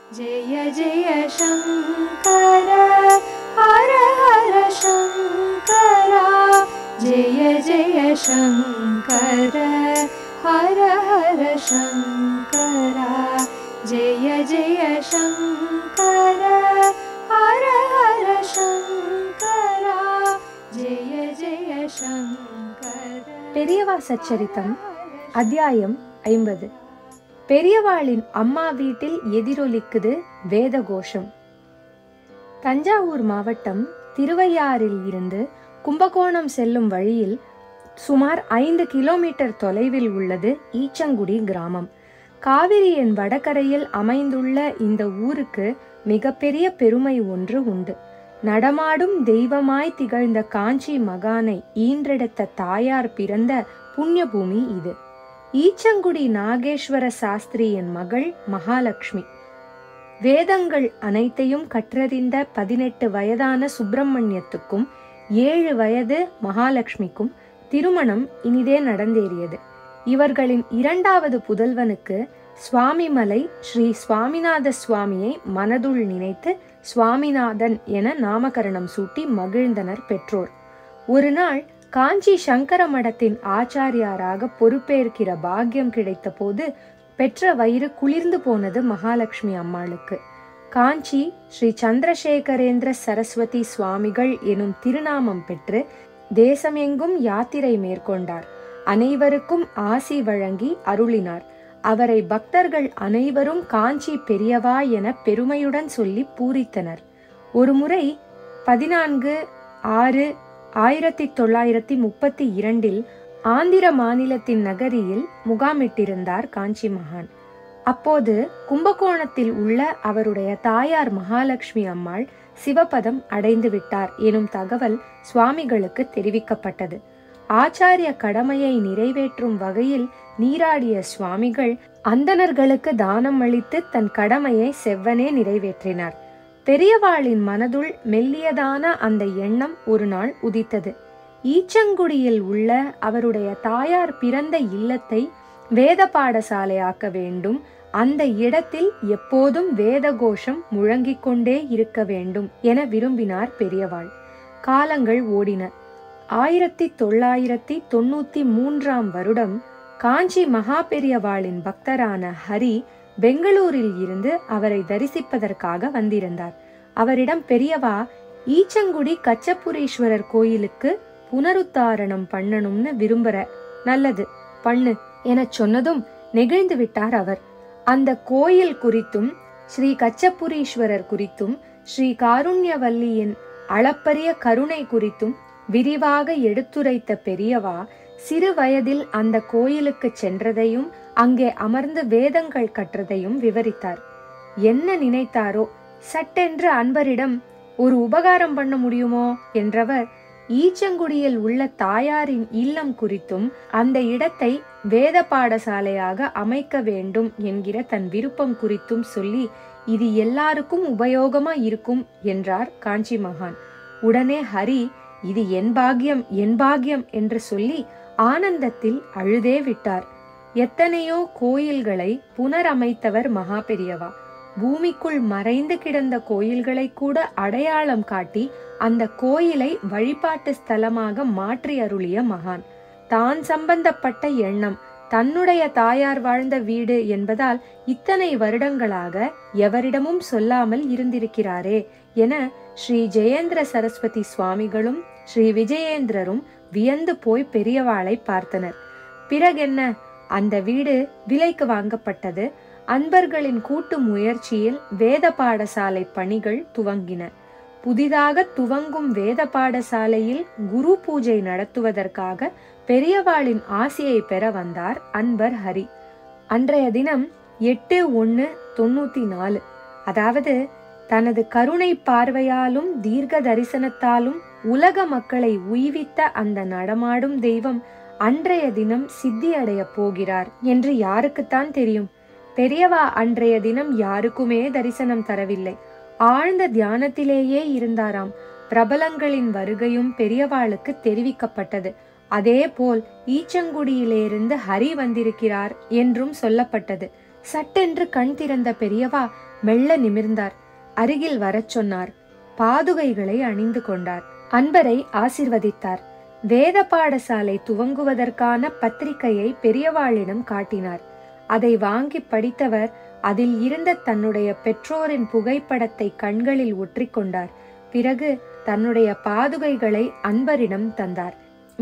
जय जय शंकर हर हर शंकर जय जय शंकर हर हर शंकर जय जय शंकर हर हर शंकर जय जय शंकर. பெரியவா சச்சரித்தம் அத்தியாயம் 50. பெரியவாளின் அம்மா வீட்டில் எதிரொலிக்குது வேத கோஷம். தஞ்சாவூர் மாவட்டம் திருவையாறில் இருந்து கும்பகோணம் செல்லும் வழியில் சுமார் 5 கிலோமீட்டர் தொலைவில் உள்ளது ஈச்சங்குடி கிராமம். காவிரியின் வடகரையில் அமைந்துள்ள இந்த ஊருக்கு மிகப்பெரிய பெருமை ஒன்று உண்டு. நடமாடும் தெய்வமாய் திகழ்ந்த காஞ்சி மகானை ஈன்றெடுத்த தாயார் பிறந்த புண்ணிய பூமி இது. ஈச்சங்குடி நாகேஸ்வர சாஸ்திரியின் மகள் மகாலட்சுமி. வேதங்கள் அனைத்தையும் கற்றறிந்த 18 வயதான சுப்பிரமணியத்துக்கும் 7 வயது மகாலட்சுமிக்கும் திருமணம் இனிதே நடந்தேறியது. இவர்களின் 2வது புதல்வனுக்கு சுவாமிமலை ஸ்ரீ சுவாமிநாத சுவாமியை மனதுள் நினைத்து சுவாமிநாதன் என நாமகரணம் சூட்டி மகிழ்ந்தனர் பெற்றோர். ஒரு நாள் காஞ்சி சங்கர மடத்தின் ஆச்சாரியாராக பொறுப்பேற்கிற பாக்கியம் கிடைத்த போது பெற்ற வயிறு குளிர்ந்து போனது மகாலட்சுமி அம்மாளுக்கு. காஞ்சி ஸ்ரீ சந்திரசேகரேந்திர சரஸ்வதி சுவாமிகள் எனும் திருநாமம் பெற்று தேசமெங்கும் யாத்திரை மேற்கொண்டார். அனைவருக்கும் ஆசி வழங்கி அருளினார். அவரை பக்தர்கள் அனைவரும் காஞ்சி பெரியவா என பெருமையுடன் சொல்லி பூரித்தனர். ஒருமுறை 14/6/1932 ஆந்திர மாநிலத்தின் நகரியில் முகாமிட்டிருந்தார் காஞ்சி மகான். அப்போது கும்பகோணத்தில் உள்ள அவருடைய தாயார் மகாலட்சுமி அம்மாள் சிவபதம் அடைந்து விட்டார் எனும் தகவல் சுவாமிகளுக்கு தெரிவிக்கப்பட்டது. ஆச்சாரிய கடமையை நிறைவேற்றும் வகையில் நீராடிய சுவாமிகள் அந்தணர்களுக்கு தானம் அளித்து தன் கடமையை செவ்வனே நிறைவேற்றினார். பெரியவாளின் மனதுள் மெல்லியதான அந்த எண்ணம் ஒரு நாள் உதித்தது. ஈச்சங்குடியில் உள்ள அவருடைய தாயார் பிறந்த இல்லத்தை வேத பாடசாலையாக்க வேண்டும், அந்த இடத்தில் எப்போதும் வேத கோஷம் முழங்கிக் கொண்டே இருக்க வேண்டும் என விரும்பினார் பெரியவாள். காலங்கள் ஓடின. 1993 வருடம் காஞ்சி மகா பெரியவாளின் பக்தரான ஹரி பெங்களூரில் இருந்து அவரை தரிசிப்பதற்காக வந்திருந்தார். அவரிடம் பெரியவா ஈச்சங்குடி கச்சபுரீஸ்வரர் கோயிலுக்கு புனருத்தாரணம் பண்ணணும்னு விரும்புற, நல்லது பண்ணு என சொன்னதும் நெகிழ்ந்து விட்டார் அவர். அந்த கோயில் குறித்தும் ஸ்ரீ கச்சபுரீஸ்வரர் குறித்தும் ஸ்ரீ காருண்யவல்லியின் அளப்பரிய கருணை குறித்தும் விரிவாக எடுத்துரைத்த பெரியவா சிறு வயதில் அந்த கோயிலுக்கு சென்றதையும் அங்கே அமர்ந்து வேதங்கள் கற்றதையும் விவரித்தார். என்ன நினைத்தாரோ, சட்டென்று அன்பரிடம் ஒரு உபகாரம் பண்ண முடியுமோ என்றவர் ஈச்சங்குடியில் உள்ள தாயாரின் இல்லம் குறித்தும் அந்த இடத்தை வேத பாடசாலையாக அமைக்க வேண்டும் என்கிற தன் விருப்பம் குறித்தும் சொல்லி இது எல்லாருக்கும் உபயோகமா இருக்கும் என்றார் காஞ்சி மகான். உடனே ஹரி இது என் பாக்கியம் என் பாக்கியம் என்று சொல்லி ஆனந்தத்தில் அழுதே விட்டார். எத்தனையோ கோயில்களை புனரமைத்தவர் மகா பெரியவா. பூமிக்குள் மறைந்து கிடந்த கோயில்களை கூட அடையாளம் காட்டி அந்த கோயிலை வழிபாட்டு ஸ்தலமாக மாற்றி அருளிய மகான். தான் சம்பந்தப்பட்ட எண்ணம் தன்னுடைய தாயார் வாழ்ந்த வீடு என்பதால் இத்தனை வருடங்களாக எவரிடமும் சொல்லாமல் இருந்திருக்கிறாரே என ஸ்ரீ ஜெயேந்திர சரஸ்வதி சுவாமிகளும் ஸ்ரீ விஜயேந்திரரும் வியந்து போய் பெரியவாளை பார்த்தனர். பிறகென்ன, அந்த வீடு விலைக்கு வாங்கப்பட்டது. அன்பர்களின் கூட்டு முயற்சியில் வேத பாடசாலை பணிகள் துவங்கின. புதிதாக துவங்கும் வேத பாடசாலையில் குரு பூஜை நடத்துவதற்காக பெரியவாளின் ஆசியை பெற வந்தார் அன்பர் ஹரி. அன்றைய தினம் 8/1/94, அதாவது தனது கருணை பார்வையாலும் தீர்க்க தரிசனத்தாலும் உலக மக்களை உய்வித்த அந்த நடமாடும் தெய்வம் அன்றைய தினம் சித்தியடைய போகிறார் என்று யாருக்குத்தான் தெரியும். பெரியவா அன்றைய தினம் யாருக்குமே தரிசனம் தரவில்லை. ஆழ்ந்த தியானத்திலேயே இருந்தாராம். பிரபலங்களின் வருகையும் பெரியவாளுக்கு தெரிவிக்கப்பட்டது. அதே போல் ஈச்சங்குடியிலிருந்து ஹரி வந்திருக்கிறார் என்றும் சொல்லப்பட்டது. சட்டென்று கண் திறந்த பெரியவா மெல்ல நிமிர்ந்தார். அருகில் வரச் சொன்னார். பாதுகைகளை அணிந்து கொண்டார். அன்பரை ஆசிர்வதித்தார். வேத பாடசாலை துவங்குவதற்கான பத்திரிகையை பெரியவாளிடம் காட்டினார். அதை வாங்கி படித்தவர் அதில் இருந்த தன்னுடைய பெற்றோரின் புகைப்படத்தை கண்களில் ஒற்றிக்கொண்டார். பிறகு தன்னுடைய பாதுகைகளை அன்பரிடம் தந்தார்.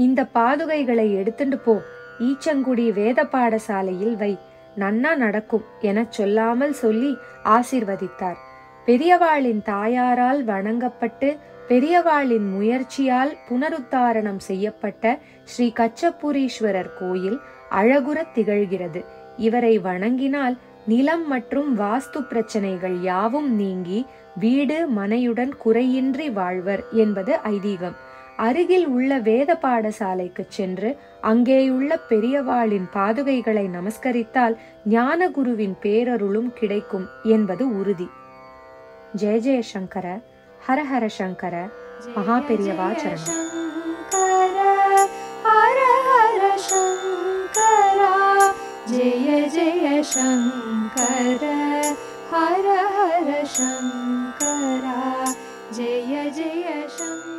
இந்த பாதுகைகளை எடுத்துட்டு போ, ஈச்சங்குடி வேத பாடசாலையில் வை, நன்னா நடக்கும் என சொல்லாமல் சொல்லி ஆசிர்வதித்தார். பெரியவாளின் தாயாரால் வணங்கப்பட்டு பெரியவாளின் முயற்சியால் புனருத்தாரணம் செய்யப்பட்ட ஸ்ரீ கச்சபுரீஸ்வரர் கோயில் அழகுற திகழ்கிறது. இவரை வணங்கினால் நிலம் மற்றும் வாஸ்து பிரச்சனைகள் யாவும் நீங்கி வீடு மனையுடன் குறையின்றி வாழ்வர் என்பது ஐதீகம். அருகில் உள்ள வேத பாடசாலைக்கு சென்று அங்கேயுள்ள பெரியவாளின் பாதுகைகளை நமஸ்கரித்தால் ஞானகுருவின் பேரருளும் கிடைக்கும் என்பது உறுதி. ஜெய ஜெய சங்கர, ஹர ஹர சங்கர, மகா பெரியவா சரணம். ஹர ஹர சங்கரா, ஜெய ஜெய சங்கர, ஹர ஹர சங்கரா, ஜெய ஜெய சங்கர.